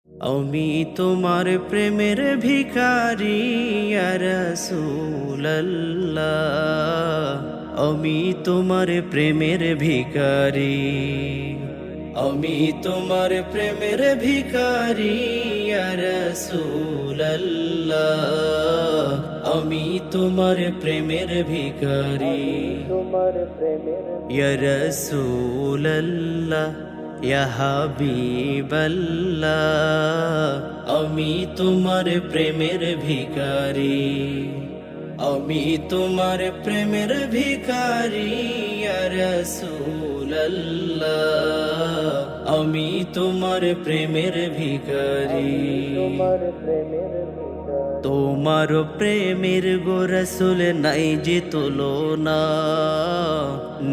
আমি তোমার প্রেমের ভিখারি ইয়া রাসূলুল্লাহ, আমি তোমার প্রেমের ভিখারি, আমি তোমার প্রেমের ভিখারি ইয়া রাসূলুল্লাহ, আমি তোমার প্রেমের ভিখারি, ইয়া রাসূলুল্লাহ ইয়া হাবিবাল্লাহ, আমি তোমার প্রেমের ভিখারি, আমি তোমার প্রেমের ভিখারি ইয়া রাসূলুল্লাহ, আমি তোমার প্রেমের ভিখারি, তোমার প্রেমের গো রাসূল নাই যে তুলনা,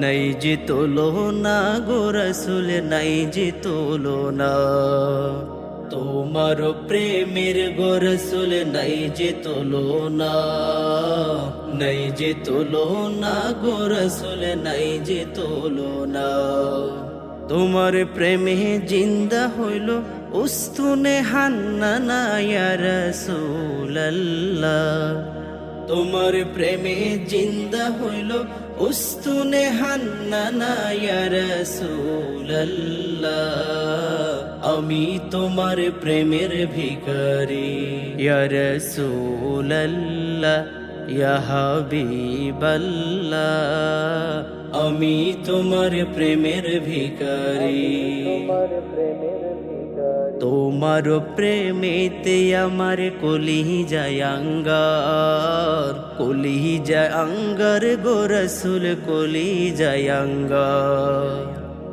নাই যে তুলনা গো রাসূল নাই যে তুলনা, তোমার প্রেমের গো রাসূল নাই যে তুলনা, নাই যে তুলনা গো রাসূল নাই যে তুলনা, তোমার প্রেমে জিন্দা হইল উস্তুনে হান্নানা ইয়া রাসূলুল্লাহ, তোমার প্রেমে জিন্দা হইল উস্তুনে হান্নানা ইয়া রাসূলুল্লাহ, আমি তোমার প্রেমের ভিখারি, ইয়া রাসূলুল্লাহ ইয়া হাবিবাল্লাহ, আমি তোমার প্রেমের ভিখারি, তোমার প্রেমেতে আমার কলিজায় আঙ্গার, কলিজায় আঙ্গার গো রাসূল কলিজায় আঙ্গার,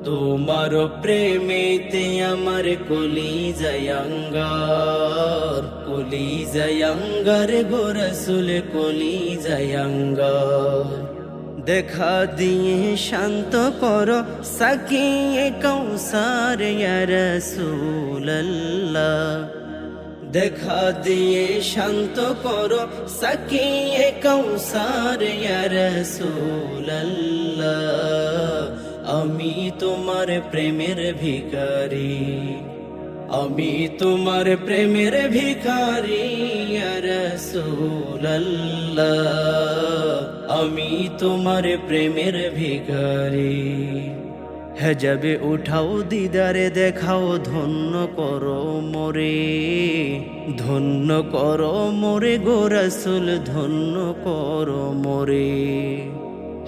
তোমার প্রেমেতে আমার কলিজায় আঙ্গার, কলিজায় আঙ্গার গো রাসূল কলিজায় আঙ্গার, দেখা দিয়ে শান্ত করো সাকিয়ে কৌসার ইয়া রাসূলুল্লাহ, দেখা দিয়ে শান্ত করো সাকিয়ে কৌসার ইয়া রাসূলুল্লাহ, আমি তোমার প্রেমের ভিখারি, আমি তোমার প্রেমের ভিখারি ইয়া রাসূলুল্লাহ, আমি তোমার প্রেমের ভিখারি, হেজাবে উঠাও দিদারে দেখাও ধন্য করো মোরে, ধন্য করো মোরে গো রাসূল ধন্য করো মোরে,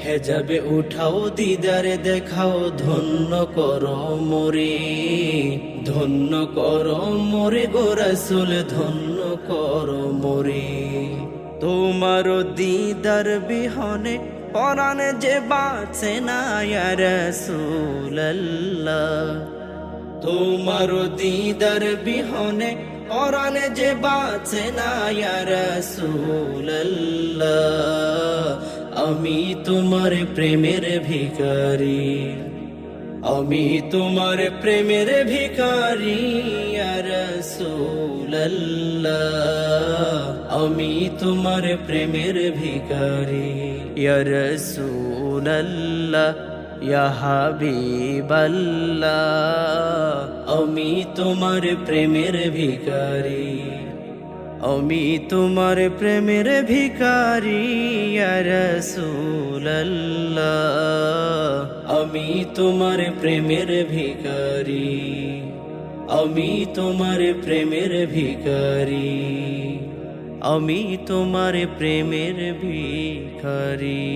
হেজাবে উঠাও দিদারে দেখাও ধন্য করো মোরে, ধন্য করো মোরে গো রাসূল ধন্য করো মোরে, তোমার দিদার বিহনে পরাণ যে বাঁচে না ইয়া রাসূলুল্লাহ, তোমার দিদার বিহনে পরাণ যে বাঁচে না ইয়া রাসূলুল্লাহ, আমি তোমার প্রেমের ভিখারি, আমি তোমার প্রেমের ভিখারি ইয়া রাসূলুল্লাহ, আমি তোমার প্রেমের ভিখারি, ইয়া রাসূলুল্লাহ ইয়া হাবিবাল্লাহ, আমি তোমার প্রেমের ভিখারি, আমি তোমার প্রেমের ভিখারি ইয়া রাসূলুল্লাহ, আমি তোমার প্রেমের ভিখারি, আমি তোমার প্রেমের ভিখারি, আমি তোমার প্রেমের ভিখারি।